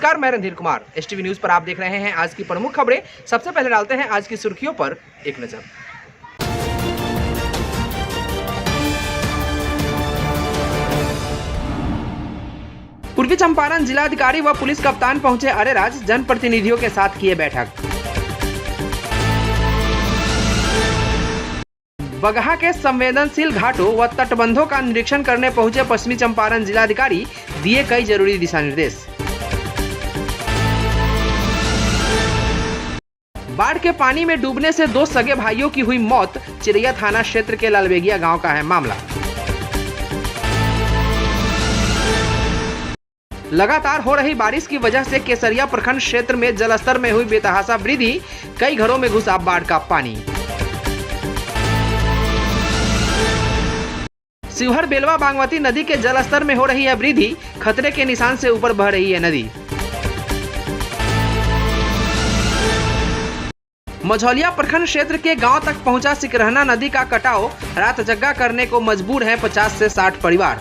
नमस्कार, मैं Randhir Kumar. STV news पर आप देख रहे हैं आज की प्रमुख खबरें। सबसे पहले डालते हैं आज की सुर्खियों पर एक नजर। पूर्वी चंपारण जिलाधिकारी व पुलिस कप्तान पहुंचे अरेराज, जनप्रतिनिधियों के साथ किए बैठक। बगहा के संवेदनशील घाटों व तटबंधों का निरीक्षण करने पहुंचे पश्चिमी चंपारण जिलाधिकारी, दिए कई जरूरी दिशा निर्देश। बाढ़ के पानी में डूबने से 2 सगे भाइयों की हुई मौत, चिरैया थाना क्षेत्र के लालबेगिया गांव का है मामला। लगातार हो रही बारिश की वजह से केसरिया प्रखंड क्षेत्र में जलस्तर में हुई बेतहाशा वृद्धि, कई घरों में घुसा बाढ़ का पानी। शिवहर बेलवा बागमती नदी के जलस्तर में हो रही है वृद्धि, खतरे के निशान से ऊपर बह रही है नदी। मझौलिया प्रखंड क्षेत्र के गांव तक पहुंचा सिकरहना नदी का कटाव, रात जग्गा करने को मजबूर हैं 50 से 60 परिवार।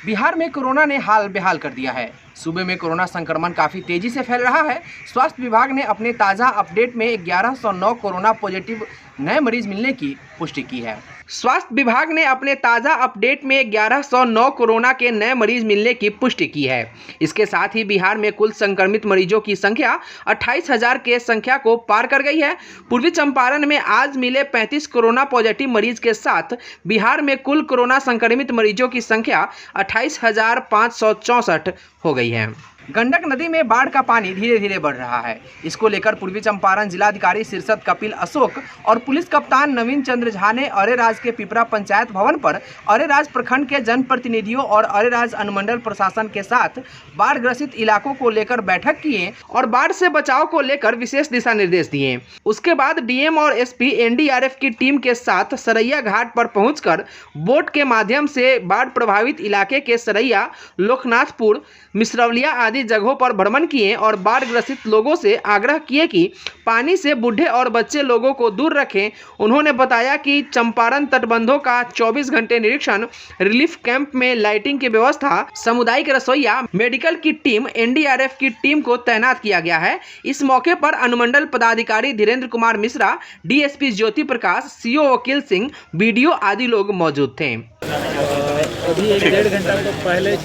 बिहार में कोरोना ने हाल बेहाल कर दिया है। सूबे में कोरोना संक्रमण काफी तेजी से फैल रहा है। स्वास्थ्य विभाग ने अपने ताज़ा अपडेट में 1109 कोरोना पॉजिटिव नए मरीज मिलने की पुष्टि की है। स्वास्थ्य विभाग ने अपने ताज़ा अपडेट में 1109 कोरोना के नए मरीज मिलने की पुष्टि की है। इसके साथ ही बिहार में कुल संक्रमित मरीजों की संख्या 28,000 के संख्या को पार कर गई है। पूर्वी चंपारण में आज मिले 35 कोरोना पॉजिटिव मरीज के साथ बिहार में कुल कोरोना संक्रमित मरीजों की संख्या 28,564 हो गई है। गंडक नदी में बाढ़ का पानी धीरे धीरे बढ़ रहा है। इसको लेकर पूर्वी चंपारण जिलाधिकारी शीर्षद कपिल अशोक और पुलिस कप्तान नवीन चंद्र झा ने अरेराज के पिपरा पंचायत भवन पर अरेराज प्रखंड के जनप्रतिनिधियों और अरेराज अनुमंडल प्रशासन के साथ बाढ़ ग्रसित इलाकों को लेकर बैठक किए और बाढ़ से बचाव को लेकर विशेष दिशा निर्देश दिए। उसके बाद डीएम और एसपी एनडीआरएफ की टीम के साथ सरैया घाट पर पहुंचकर बोट के माध्यम से बाढ़ प्रभावित इलाके के सरैया, लोकनाथपुर, मिश्रवलिया आदि जगहों पर भ्रमण किए और बाढ़ ग्रसित लोगों से आग्रह किए कि पानी से बूढ़े और बच्चे लोगों को दूर रखें। उन्होंने बताया कि चंपारण तटबंधों का 24 घंटे निरीक्षण, रिलीफ कैंप में लाइटिंग की व्यवस्था, सामुदायिक रसोईया, मेडिकल की टीम, एनडीआरएफ की टीम को तैनात किया गया है। इस मौके पर अनुमंडल पदाधिकारी धीरेन्द्र कुमार मिश्रा, डीएसपी ज्योति प्रकाश, सीओ वकील सिंह, बीडीओ आदि लोग मौजूद थे। अभी 1-1.5 घंटा तो पहले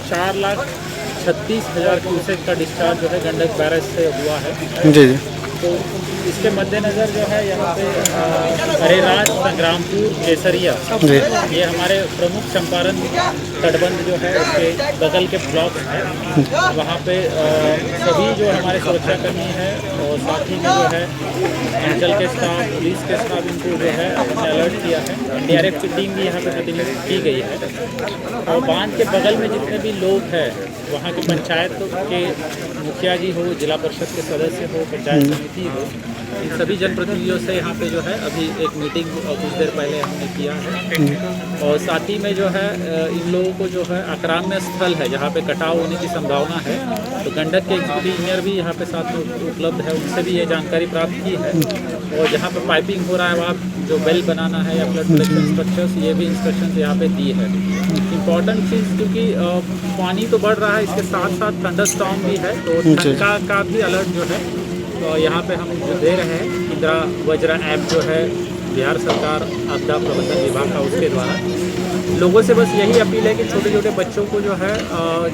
4,36,000 क्यूसेक का डिस्चार्ज जो है गंडक बैरेज से हुआ है। जी। तो इसके मद्देनज़र जो है यहाँ पे अरेराज, संग्रामपुर, केसरिया, ये हमारे प्रमुख चंपारण तटबंध जो है उसके बगल के ब्लॉक हैं। वहाँ पे सभी जो हमारे सुरक्षाकर्मी हैं और साथ ही में जो है अंचल के स्टाफ, पुलिस के स्टाफ, इनको जो है अलर्ट किया है। एनडीआरएफ की टीम भी यहाँ पे प्रतिनिधित्व की गई है। और बांध के बगल में जितने भी लोग हैं, वहाँ के पंचायत के मुखिया जी हो, जिला परिषद के सदस्य हो, पंचायत समिति हो, इन सभी जनप्रतिनिधियों से यहाँ पे जो है अभी एक मीटिंग कुछ देर पहले हमने किया है। और साथ ही में जो है इन लोगों को जो है आक्राम्य स्थल है जहाँ पे कटाव होने की संभावना है, तो गंडक के इंजीनियर भी यहाँ पे साथ में उपलब्ध है, उनसे भी ये जानकारी प्राप्त की है। और जहाँ पे पाइपिंग हो रहा है वहाँ जो वेल बनाना है या फ्लड प्रोटेक्शन स्ट्रक्चर्स, ये भी इंस्ट्रक्शन यहाँ पे दी है। इम्पॉर्टेंट चीज़, क्योंकि पानी तो बढ़ रहा है, इसके साथ साथ थंडरस्टॉर्म भी है, तो ठंड का भी अलर्ट जो है तो यहाँ पे हम जो दे रहे हैं। इंदिरा वज्रा ऐप जो है बिहार सरकार आपदा प्रबंधन विभाग का, उसके द्वारा लोगों से बस यही अपील है कि छोटे छोटे बच्चों को जो है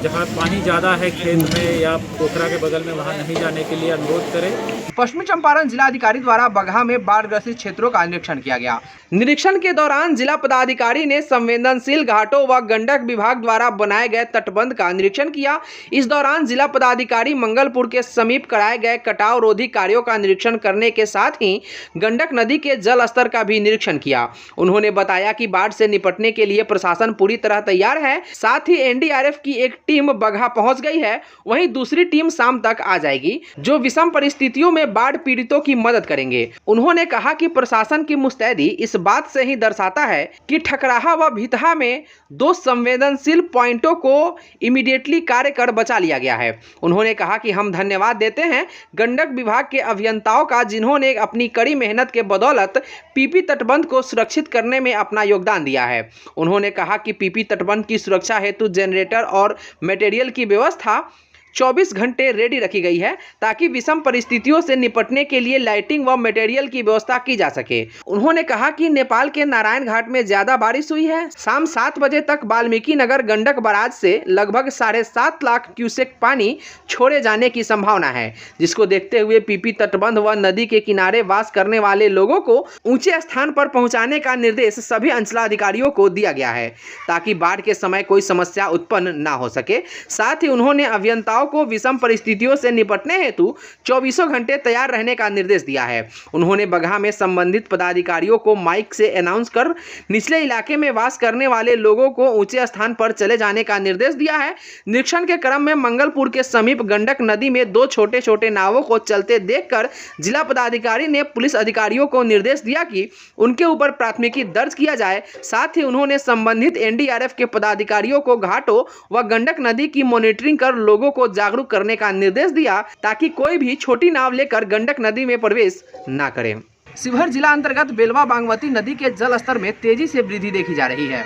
जहाँ पानी ज़्यादा है खेत में या पोखरा के बगल में, वहाँ नहीं जाने के लिए अनुरोध करें। पश्चिमी चंपारण जिलाधिकारी द्वारा बगहा में बाढ़ ग्रसित क्षेत्रों का निरीक्षण किया गया। निरीक्षण के दौरान जिला पदाधिकारी ने संवेदनशील घाटों व गंडक विभाग द्वारा बनाए गए तटबंध का निरीक्षण किया। इस दौरान जिला पदाधिकारी मंगलपुर के समीप कराए गए कटाव रोधी कार्यों का निरीक्षण करने के साथ ही गंडक नदी के जल स्तर का भी निरीक्षण किया। उन्होंने बताया कि बाढ़ से निपटने के लिए प्रशासन पूरी तरह तैयार है। साथ ही एनडीआरएफ की एक टीम बगहा पहुंच गई है, वहीं दूसरी टीम शाम तक आ जाएगी, जो विषम परिस्थितियों में बाढ़ पीड़ितों की मदद करेंगे। उन्होंने कहा कि प्रशासन की मुस्तैदी इस बात से ही दर्शाता है कि ठकराहा व भितहा में 2 संवेदनशील पॉइंटों को इमीडिएटली कार्य कर बचा लिया गया है। उन्होंने कहा कि हम धन्यवाद देते हैं गंडक विभाग के अभियंताओं का, जिन्होंने अपनी कड़ी मेहनत के बदौलत पीपी तटबंध को सुरक्षित करने में अपना योगदान दिया है। उन्होंने कहा कि पीपी तटबंध की सुरक्षा हेतु जनरेटर और मटेरियल की व्यवस्था 24 घंटे रेडी रखी गई है, ताकि विषम परिस्थितियों से निपटने के लिए लाइटिंग व मटेरियल की व्यवस्था की जा सके। उन्होंने कहा कि नेपाल के नारायण घाट में ज्यादा बारिश हुई है। शाम 7 बजे तक वाल्मीकि नगर गंडक बराज से लगभग 7.5 लाख क्यूसेक पानी छोड़े जाने की संभावना है, जिसको देखते हुए पीपी तटबंध व नदी के किनारे वास करने वाले लोगों को ऊंचे स्थान पर पहुंचाने का निर्देश सभी अंचलाधिकारियों को दिया गया है, ताकि बाढ़ के समय कोई समस्या उत्पन्न न हो सके। साथ ही उन्होंने अभियंताओं को विषम परिस्थितियों से निपटने हेतु 24 घंटे तैयार रहने का निर्देश दिया है। उन्होंने बगहा में संबंधित पदाधिकारियों को माइक से अनाउंस कर निचले इलाके में वास करने वाले लोगों को ऊंचे स्थान पर चले जाने का निर्देश दिया है। निरीक्षण के क्रम में मंगलपुर के समीप गंडक नदी में 2 छोटे छोटे नावों को चलते देखकर जिला पदाधिकारी ने पुलिस अधिकारियों को निर्देश दिया कि उनके ऊपर प्राथमिकी दर्ज किया जाए। साथ ही उन्होंने संबंधित एनडीआरएफ के पदाधिकारियों को घाटों व गंडक नदी की मॉनिटरिंग कर लोगों को जागरूक करने का निर्देश दिया, ताकि कोई भी छोटी नाव लेकर गंडक नदी में प्रवेश न करे। शिवहर जिला अंतर्गत बेलवा बागमती नदी के जल स्तर में तेजी से वृद्धि देखी जा रही है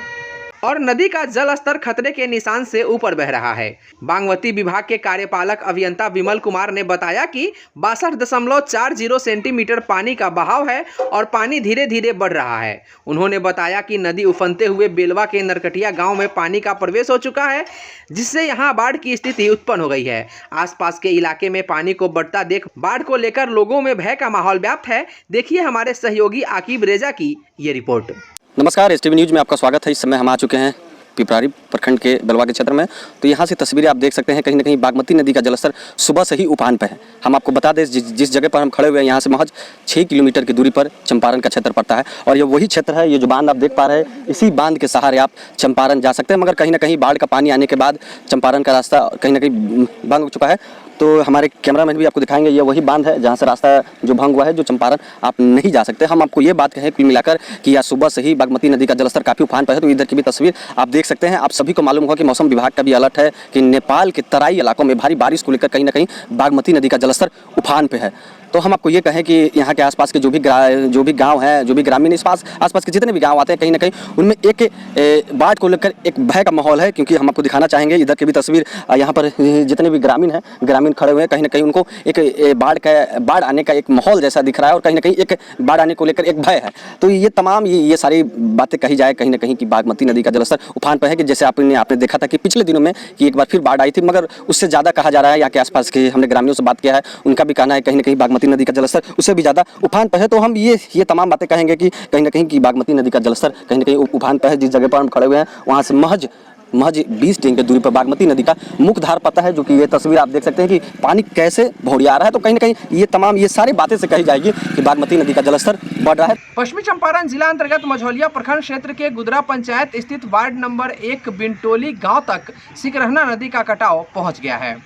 और नदी का जल स्तर खतरे के निशान से ऊपर बह रहा है। बागमती विभाग के कार्यपालक अभियंता विमल कुमार ने बताया कि 62.40 सेंटीमीटर पानी का बहाव है और पानी धीरे धीरे बढ़ रहा है। उन्होंने बताया कि नदी उफनते हुए बेलवा के नरकटिया गांव में पानी का प्रवेश हो चुका है, जिससे यहां बाढ़ की स्थिति उत्पन्न हो गई है। आसपास के इलाके में पानी को बढ़ता देख बाढ़ को लेकर लोगों में भय का माहौल व्याप्त है। देखिए हमारे सहयोगी आकिब रेजा की ये रिपोर्ट। नमस्कार, एसटीवी न्यूज़ में आपका स्वागत है। इस समय हम आ चुके हैं पिपरारी प्रखंड के बेलवा के क्षेत्र में। तो यहाँ से तस्वीरें आप देख सकते हैं, कहीं ना कहीं बागमती नदी का जलस्तर सुबह से ही उफान पर है। हम आपको बता दें, जिस जगह पर हम खड़े हुए हैं यहाँ से महज 6 किलोमीटर की दूरी पर चंपारण का क्षेत्र पड़ता है और ये वही क्षेत्र है। ये जो बांध आप देख पा रहे हैं, इसी बांध के सहारे आप चंपारण जा सकते हैं, मगर कहीं ना कहीं बाढ़ का पानी आने के बाद चंपारण का रास्ता कहीं ना कहीं बंद हो चुका है। तो हमारे कैमरामैन भी आपको दिखाएंगे, ये वही बांध है जहाँ से रास्ता जो भंग हुआ है, जो चंपारण आप नहीं जा सकते। हम आपको ये बात कहें कुल मिलाकर कि आज सुबह से ही बागमती नदी का जलस्तर काफ़ी उफान पर है। तो इधर की भी तस्वीर आप देख सकते हैं। आप सभी को मालूम होगा कि मौसम विभाग का भी अलर्ट है कि नेपाल के तराई इलाकों में भारी बारिश को लेकर कहीं ना कहीं बागमती नदी का जलस्तर उफान पे है। तो हम आपको ये कहें कि यहाँ के आसपास के जो भी गांव हैं, जो भी ग्रामीण आसपास के जितने भी गांव आते हैं, कहीं ना कहीं उनमें एक बाढ़ को लेकर एक भय का माहौल है। क्योंकि हम आपको दिखाना चाहेंगे इधर की भी तस्वीर। यहाँ पर जितने भी ग्रामीण खड़े हुए हैं, कहीं ना कहीं उनको एक बाढ़ आने का एक माहौल जैसा दिख रहा है और कहीं ना कहीं एक बाढ़ आने को लेकर एक भय है। तो ये तमाम ये सारी बातें कही जाए कहीं ना कहीं कि बागमती नदी का जलस्तर उफान पर है। कि जैसे आपने देखा था कि पिछले दिनों में कि एक बार फिर बाढ़ आई थी, मगर उससे ज़्यादा कहा जा रहा है। यहाँ के आसपास के हमने ग्रामीणों से बात किया है, उनका भी कहना है कहीं ना कहीं बागमती नदी का जलस्तर उससे भी ज़्यादा उफान पर है। तो हम ये तमाम बातें कहेंगे कि कहीं ना कहीं कि बागमती नदी का जलस्तर कहीं ना कहीं उफान पर है। जिस जगह पर हम खड़े हुए हैं वहाँ से महज 20 मीटर की दूरी पर बागमती नदी का मुख्य धार पता है, जो कि ये तस्वीर आप देख सकते हैं कि पानी कैसे भौड़िया रहा है। तो कहीं ना कहीं ये सारी बातें से कही जाएगी कि बागमती नदी का जलस्तर बढ़ रहा है। पश्चिमी चंपारण जिला अंतर्गत मझौलिया प्रखंड क्षेत्र के गुदरा पंचायत स्थित वार्ड नंबर 1 बिनटोली गांव तक सिकरहना नदी का कटाव पहुंच गया है।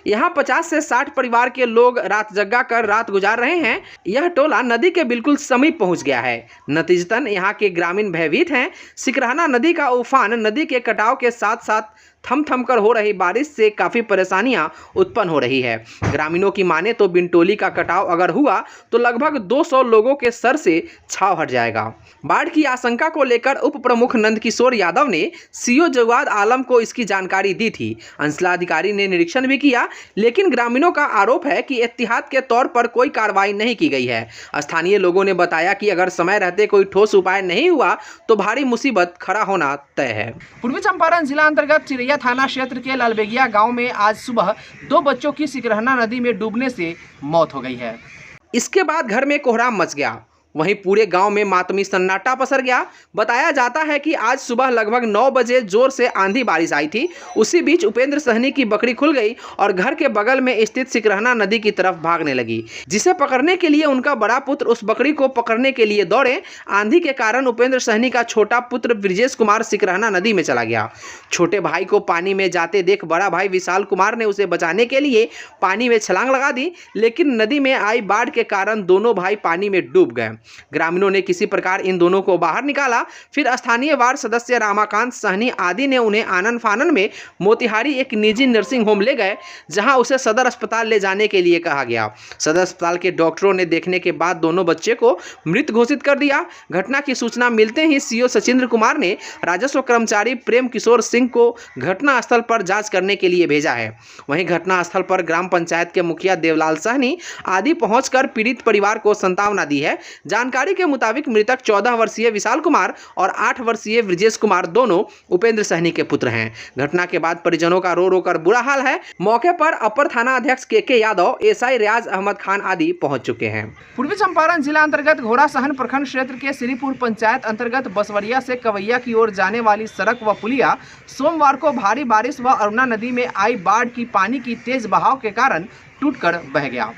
यहाँ 50 से 60 परिवार के लोग रात जगा कर रात गुजार रहे हैं। यह टोला नदी के बिल्कुल समीप पहुँच गया है। नतीजतन यहाँ के ग्रामीण भयभीत हैं। सिकरहना नदी का उफान नदी के कटाव के साथ साथ थम कर हो रही बारिश से काफ़ी परेशानियां उत्पन्न हो रही है। ग्रामीणों की माने तो बिनटोली का कटाव अगर हुआ तो लगभग 200 लोगों के सर से छाव हट जाएगा। बाढ़ की आशंका को लेकर उप प्रमुख नंदकिशोर यादव ने सीओ जवाद आलम को इसकी जानकारी दी थी। अंचलाधिकारी ने निरीक्षण भी किया, लेकिन ग्रामीणों का आरोप है कि एहतियात के तौर पर कोई कार्रवाई नहीं की गई है। स्थानीय लोगों ने बताया कि अगर समय रहते कोई ठोस उपाय नहीं हुआ तो भारी मुसीबत खड़ा होना तय है। पूर्वी चंपारण जिला अंतर्गत चिरैया थाना क्षेत्र के लालबेगिया गांव में आज सुबह 2 बच्चों की सिकरहना नदी में डूबने से मौत हो गई है। इसके बाद घर में कोहराम मच गया। वहीं पूरे गांव में मातमी सन्नाटा पसर गया। बताया जाता है कि आज सुबह लगभग 9 बजे जोर से आंधी बारिश आई थी। उसी बीच उपेंद्र सहनी की बकरी खुल गई और घर के बगल में स्थित सिकरहना नदी की तरफ भागने लगी, जिसे पकड़ने के लिए उनका बड़ा पुत्र उस बकरी को पकड़ने के लिए दौड़े। आंधी के कारण उपेंद्र सहनी का छोटा पुत्र ब्रिजेश कुमार सिकरहना नदी में चला गया। छोटे भाई को पानी में जाते देख बड़ा भाई विशाल कुमार ने उसे बचाने के लिए पानी में छलांग लगा दी, लेकिन नदी में आई बाढ़ के कारण दोनों भाई पानी में डूब गए। ग्रामीणों ने किसी प्रकार इन दोनों को बाहर निकाला। फिर स्थानीय वार्ड सदस्य रामाकांत सहनी आदि ने उन्हें आनन फानन में मोतिहारी एक निजी नर्सिंग होम ले गए, जहां उसे सदर अस्पताल ले जाने के लिए कहा गया। सदर अस्पताल के डॉक्टरों ने देखने के बाद दोनों बच्चे को मृत घोषित कर दिया। घटना की सूचना मिलते ही सीओ सचिंद्र कुमार ने राजस्व कर्मचारी प्रेम किशोर सिंह को घटनास्थल पर जांच करने के लिए भेजा है। वहीं घटनास्थल पर ग्राम पंचायत के मुखिया देवलाल सहनी आदि पहुंचकर पीड़ित परिवार को सांत्वना दी है। जानकारी के मुताबिक मृतक 14 वर्षीय विशाल कुमार और 8 वर्षीय ब्रिजेश कुमार दोनों उपेंद्र सहनी के पुत्र हैं। घटना के बाद परिजनों का रो रो कर बुरा हाल है। मौके पर अपर थाना अध्यक्ष के यादव, एसआई रियाज अहमद खान आदि पहुंच चुके हैं। पूर्वी चंपारण जिला अंतर्गत घोड़ासहन प्रखंड क्षेत्र के श्रीपुर पंचायत अंतर्गत बसवरिया से कवैया की ओर जाने वाली सड़क व पुलिया सोमवार को भारी बारिश व अरुणा नदी में आई बाढ़ की पानी की तेज बहाव के कारण टूटकर बह गया।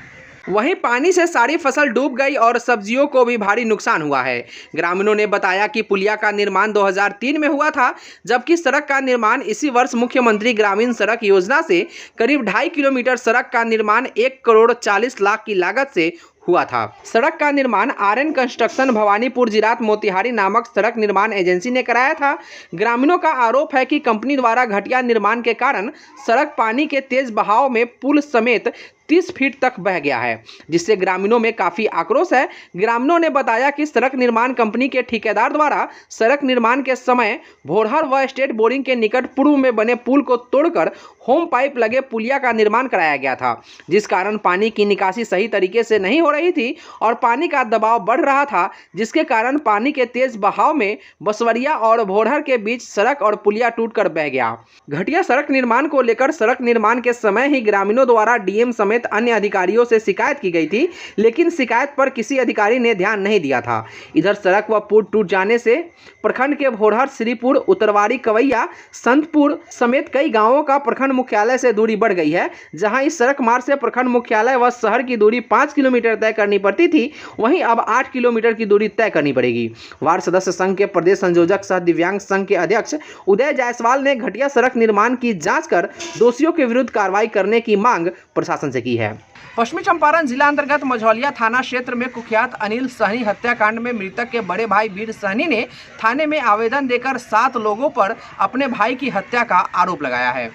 वहीं पानी से सारी फसल डूब गई और सब्जियों को भी भारी नुकसान हुआ है। ग्रामीणों ने बताया कि पुलिया का निर्माण 2003 में हुआ था, जबकि सड़क का निर्माण इसी वर्ष मुख्यमंत्री ग्रामीण सड़क योजना से करीब 2.5 किलोमीटर सड़क का निर्माण 1 करोड़ 40 लाख की लागत से हुआ था। सड़क का निर्माण आरएन कंस्ट्रक्शन भवानीपुर जिरात मोतिहारी नामक सड़क निर्माण एजेंसी ने कराया था। ग्रामीणों का आरोप है कि कंपनी द्वारा घटिया निर्माण के कारण सड़क पानी के तेज बहाव में पुल समेत 30 फीट तक बह गया है, जिससे ग्रामीणों में काफी आक्रोश है। ग्रामीणों ने बताया कि सड़क निर्माण कंपनी के ठेकेदार द्वारा सड़क निर्माण के समय भोरहर व स्टेट बोरिंग के निकट पूर्व में बने पुल को तोड़कर होम पाइप लगे पुलिया का निर्माण कराया गया था, जिस कारण पानी की निकासी सही तरीके से नहीं हो रही थी और पानी का दबाव बढ़ रहा था, जिसके कारण पानी के तेज बहाव में बसवरिया और भोरहर के बीच सड़क और पुलिया टूटकर बह गया। घटिया सड़क निर्माण को लेकर सड़क निर्माण के समय ही ग्रामीणों द्वारा डीएम समेत अन्य अधिकारियों से शिकायत की गई थी, लेकिन शिकायत पर किसी अधिकारी ने ध्यान नहीं दिया था। इधर सड़क व पुल टूट जाने से प्रखंड के भोरहर, श्रीपुर, उत्तरवाड़ी, कवैया, संतपुर समेत कई गांवों का प्रखंड मुख्यालय से दूरी बढ़ गई है। जहां इस सड़क मार्ग से प्रखंड मुख्यालय व शहर की दूरी 5 किलोमीटर तय करनी पड़ती थी, वहीं अब 8 किलोमीटर की दूरी तय करनी पड़ेगी। वार्ड सदस्य संघ के प्रदेश संयोजक सह दिव्यांग संघ के अध्यक्ष उदय जायसवाल ने घटिया सड़क निर्माण की जांच कर दोषियों के विरुद्ध कार्रवाई करने की मांग प्रशासन से की है। पश्चिमी चंपारण जिला अंतर्गत मझौलिया थाना क्षेत्र में कुख्यात अनिल सहनी हत्याकांड में मृतक के बड़े भाई वीर सहनी ने थाने में आवेदन देकर 7 लोगों पर अपने भाई की हत्या का आरोप लगाया है।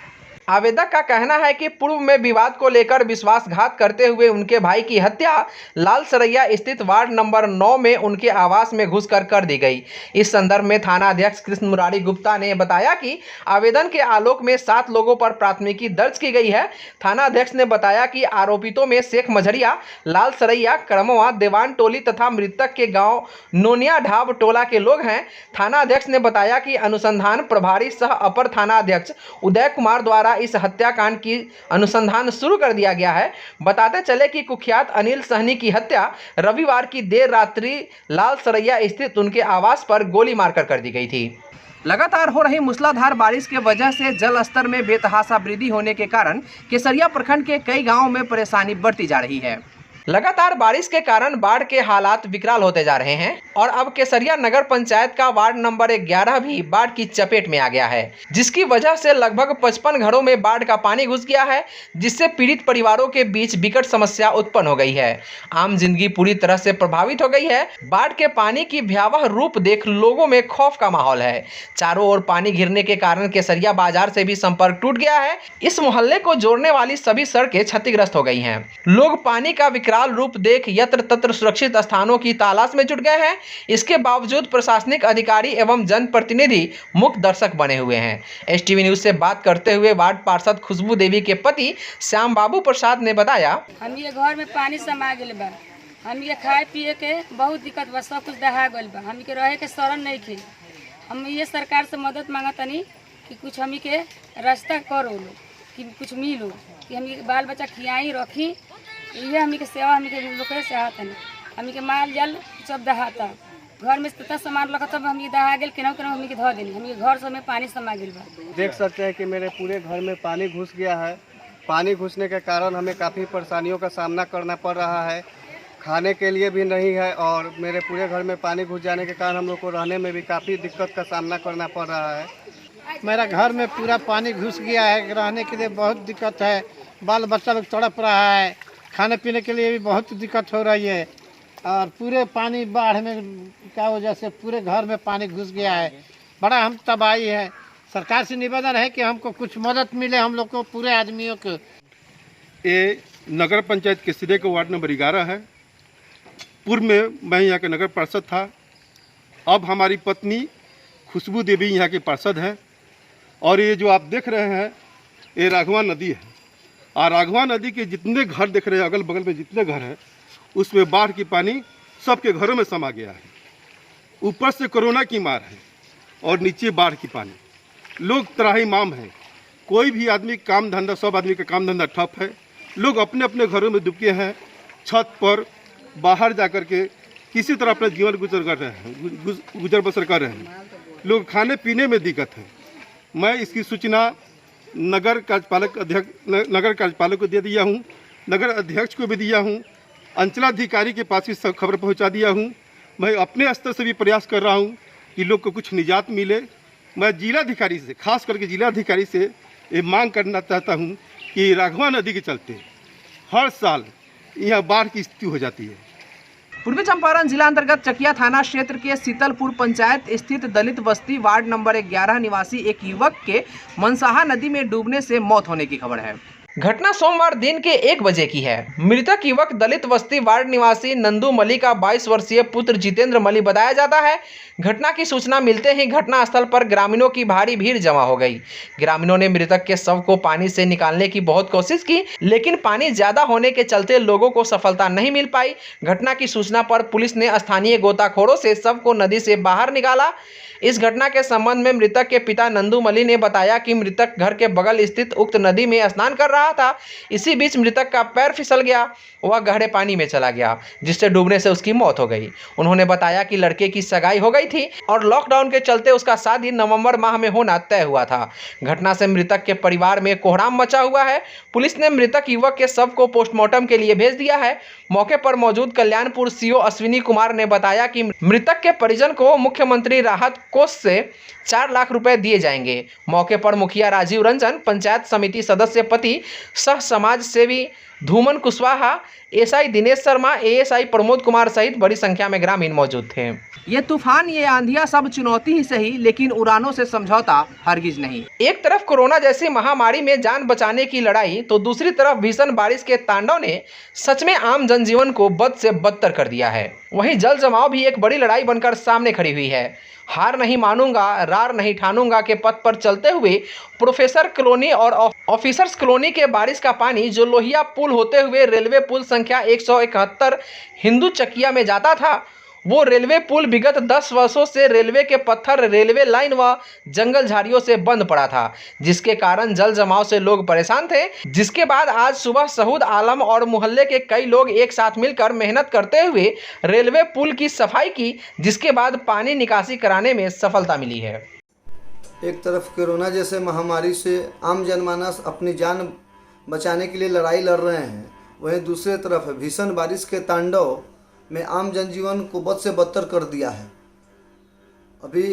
आवेदक का कहना है कि पूर्व में विवाद को लेकर विश्वासघात करते हुए उनके भाई की हत्या लाल सरैया स्थित वार्ड नंबर 9 में उनके आवास में घुसकर कर दी गई। इस संदर्भ में थाना अध्यक्ष कृष्ण मुरारी गुप्ता ने बताया कि आवेदन के आलोक में 7 लोगों पर प्राथमिकी दर्ज की गई है। थाना अध्यक्ष ने बताया कि आरोपितों में शेख मझरिया, लाल सरैया, करमवा, देवान टोली तथा मृतक के गाँव नोनिया ढाब टोला के लोग हैं। थाना अध्यक्ष ने बताया कि अनुसंधान प्रभारी सह अपर थाना अध्यक्ष उदय कुमार द्वारा इस हत्याकांड की अनुसंधान शुरू कर दिया गया है। बताते चले कि कुख्यात अनिल सहनी की हत्या रविवार की देर रात्रि लाल सरैया स्थित उनके आवास पर गोली मारकर कर दी गई थी। लगातार हो रही मूसलाधार बारिश के वजह से जल स्तर में बेतहाशा वृद्धि होने के कारण केसरिया प्रखंड के कई गांवों में परेशानी बढ़ती जा रही है। लगातार बारिश के कारण बाढ़ के हालात विकराल होते जा रहे हैं और अब केसरिया नगर पंचायत का वार्ड नंबर 11 भी बाढ़ की चपेट में आ गया है, जिसकी वजह से लगभग 55 घरों में बाढ़ का पानी घुस गया है, जिससे पीड़ित परिवारों के बीच विकट समस्या उत्पन्न हो गई है। आम जिंदगी पूरी तरह से प्रभावित हो गई है। बाढ़ के पानी की भयावह रूप देख लोगों में खौफ का माहौल है। चारों ओर पानी घिरने के कारण केसरिया बाजार से भी संपर्क टूट गया है। इस मोहल्ले को जोड़ने वाली सभी सड़कें क्षतिग्रस्त हो गई हैं। लोग पानी का विकराल रूप देख यत्र तत्र सुरक्षित स्थानों की तलाश में जुट गए हैं। इसके बावजूद प्रशासनिक अधिकारी एवं जनप्रतिनिधि मुख्य दर्शक बने हुए हैं। एसटीवी न्यूज से बात करते हुए वार्ड पार्षद खुशबू देवी के पति श्याम बाबू प्रसाद ने बताया, हम ये घर में पानी समा गए बा, हम ये खाए पिए के बहुत दिक्कत बा, सब कुछ दहा गल बा, हम के रहे के शरण नहीं खे। हम ये सरकार से मदद मांगतनी कि कुछ हम के रास्ता करो लो, कि कुछ मिलो, कि हम बाल बच्चा खियाई रखी। ये हमी के सेवा हमी के लोग से चाहत नहीं। हमी के माल जल सब दहाता घर में तथा सामान रखा तब हमी दहा गेल केना केना हमी के धो देनी हमी के घर सब में पानी समा गेल बा। देख सकते हैं कि मेरे पूरे घर में पानी घुस गया है। पानी घुसने के कारण हमें काफ़ी परेशानियों का सामना करना पड़ रहा है। खाने के लिए भी नहीं है और मेरे पूरे घर में पानी घुस जाने के कारण हम लोग को रहने में भी काफ़ी दिक्कत का सामना करना पड़ रहा है। मेरा घर में पूरा पानी घुस गया है, रहने के लिए बहुत दिक्कत है, बाल बच्चा लोग तड़प रहा है, खाने पीने के लिए भी बहुत दिक्कत हो रही है और पूरे पानी बाढ़ में क्या वजह से पूरे घर में पानी घुस गया है। बड़ा हम तबाही है। सरकार से निवेदन है कि हमको कुछ मदद मिले हम लोग को पूरे आदमियों को। ये नगर पंचायत केसरिया का वार्ड नंबर 11 है। पूर्व में मैं यहाँ के नगर पार्षद था। अब हमारी पत्नी खुशबू देवी यहाँ की पार्षद है और ये जो आप देख रहे हैं ये राघवा नदी है और राघवा नदी के जितने घर देख रहे हैं अगल बगल में जितने घर हैं उसमें बाढ़ की पानी सबके घरों में समा गया है। ऊपर से कोरोना की मार है और नीचे बाढ़ की पानी। लोग त्राहिमाम हैं। कोई भी आदमी काम धंधा सब आदमी का काम धंधा ठप है। लोग अपने अपने घरों में दुबके हैं, छत पर बाहर जा कर के किसी तरह अपना जीवन गुजर बसर कर रहे हैं। लोग खाने पीने में दिक्कत है। मैं इसकी सूचना नगर कार्यपालक को दे दिया हूँ, नगर अध्यक्ष को भी दिया हूँ, अंचलाधिकारी के पास भी सब खबर पहुँचा दिया हूँ। मैं अपने स्तर से भी प्रयास कर रहा हूँ कि लोग को कुछ निजात मिले। मैं जिलाधिकारी से खास करके जिलाधिकारी से ये मांग करना चाहता हूँ कि राघवा नदी के चलते हर साल यहाँ बाढ़ की स्थिति हो जाती है। पूर्वी चंपारण जिला अंतर्गत चकिया थाना क्षेत्र के शीतलपुर पंचायत स्थित दलित बस्ती वार्ड नंबर 11 निवासी एक युवक के मनसाहा नदी में डूबने से मौत होने की खबर है। घटना सोमवार दिन के 1 बजे की है। मृतक युवक दलित बस्ती वार्ड निवासी नंदू मली का 22 वर्षीय पुत्र जितेंद्र मली बताया जाता है। घटना की सूचना मिलते ही घटना स्थल पर ग्रामीणों की भारी भीड़ जमा हो गई। ग्रामीणों ने मृतक के शव को पानी से निकालने की बहुत कोशिश की, लेकिन पानी ज्यादा होने के चलते लोगों को सफलता नहीं मिल पाई। घटना की सूचना पर पुलिस ने स्थानीय गोताखोरों से शव को नदी से बाहर निकाला। इस घटना के संबंध में मृतक के पिता नंदू मली ने बताया कि मृतक घर के बगल स्थित उक्त नदी में स्नान कर रहा था। इसी बीच मृतक का पैर फिसल गया, वह गहरे पानी में चला गया, जिससे डूबने से उसकी मौत हो गई। उन्होंने बताया कि लड़के की सगाई हो गई थी और लॉकडाउन के चलते उसका शादी नवंबर माह में होना तय हुआ था। घटना से मृतक के परिवार में कोहराम मचा हुआ है। पुलिस ने मृतक युवक के शव को पोस्टमार्टम के लिए भेज दिया है। मौके पर मौजूद कल्याणपुर सीओ अश्विनी कुमार ने बताया कि मृतक के परिजन को मुख्यमंत्री राहत कोष से 4 लाख रुपए दिए जाएंगे। मौके पर मुखिया राजीव रंजन, पंचायत समिति सदस्य पति सह समाज सेवी धूमन कुशवाहा, एसआई दिनेश शर्मा, एएसआई प्रमोद कुमार सहित बड़ी संख्या में ग्रामीण मौजूद थे। ये तूफान, ये आंधियां सब चुनौती ही सही, लेकिन उड़ानों से समझौता हरगिज नहीं। एक तरफ कोरोना जैसी महामारी में जान बचाने की लड़ाई, तो दूसरी तरफ भीषण बारिश के तांडव ने सच में आम जनजीवन को बद से बदतर कर दिया है। वहीं जल जमाव भी एक बड़ी लड़ाई बनकर सामने खड़ी हुई है। हार नहीं मानूंगा, रार नहीं ठानूंगा के पथ पर चलते हुए प्रोफेसर कॉलोनी और ऑफिसर्स कॉलोनी के बारिश का पानी जो लोहिया पुल होते हुए रेलवे पुल संख्या 171 हिंदू चकिया में जाता था, वो रेलवे पुल विगत 10 वर्षों से रेलवे के पत्थर, रेलवे लाइन व जंगल झाड़ियों से बंद पड़ा था, जिसके कारण जल जमाव से लोग परेशान थे। जिसके बाद आज सुबह सऊद आलम और मोहल्ले के कई लोग एक साथ मिलकर मेहनत करते हुए रेलवे पुल की सफाई की, जिसके बाद पानी निकासी कराने में सफलता मिली है। एक तरफ कोरोना जैसे महामारी से आम जनमानस अपनी जान बचाने के लिए लड़ाई लड़ रहे हैं, वहीं दूसरी तरफ भीषण बारिश के तांडव में आम जनजीवन को बद से बदतर कर दिया है। अभी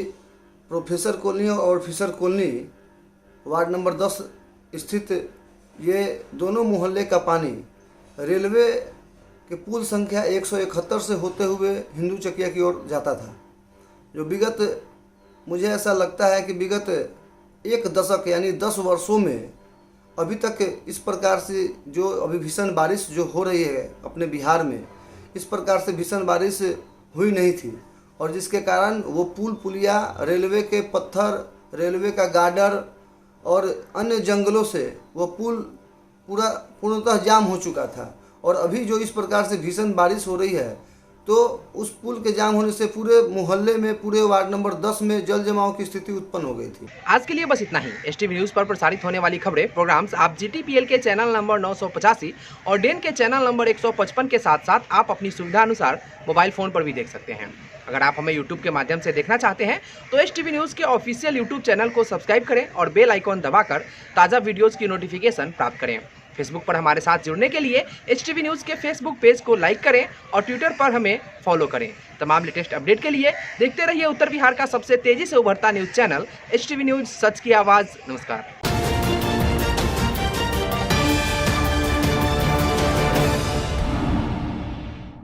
प्रोफेसर कॉलोनी और ऑफिसर कॉलोनी वार्ड नंबर 10 स्थित ये दोनों मोहल्ले का पानी रेलवे के पुल संख्या 171 से होते हुए हिंदू चकिया की ओर जाता था, जो विगत मुझे ऐसा लगता है कि विगत 1 दशक यानी 10 वर्षों में अभी तक इस प्रकार से जो अभी भीषण बारिश जो हो रही है अपने बिहार में, इस प्रकार से भीषण बारिश हुई नहीं थी, और जिसके कारण वो पुलिया, रेलवे के पत्थर, रेलवे का गार्डर और अन्य जंगलों से वो पुल पूर्णतः जाम हो चुका था। और अभी जो इस प्रकार से भीषण बारिश हो रही है तो उस पुल के जाम होने से पूरे मोहल्ले में, पूरे वार्ड नंबर 10 में जल जमाव की स्थिति उत्पन्न हो गई थी। आज के लिए बस इतना ही। STV न्यूज़ पर प्रसारित होने वाली खबरें, प्रोग्राम्स आप GTPL के चैनल नंबर 985 और डेन के चैनल नंबर 155 के साथ साथ आप अपनी सुविधा अनुसार मोबाइल फ़ोन पर भी देख सकते हैं। अगर आप हमें YouTube के माध्यम से देखना चाहते हैं तो STV न्यूज़ के ऑफिशियल YouTube चैनल को सब्सक्राइब करें और बेल आइकॉन दबाकर ताज़ा वीडियोज़ की नोटिफिकेशन प्राप्त करें। फेसबुक पर हमारे साथ जुड़ने के लिए STV न्यूज़ के फेसबुक पेज को लाइक करें और ट्विटर पर हमें फॉलो करें। तमाम लेटेस्ट अपडेट के लिए देखते रहिए उत्तर बिहार का सबसे तेज़ी से उभरता न्यूज़ चैनल STV न्यूज़, सच की आवाज़। नमस्कार।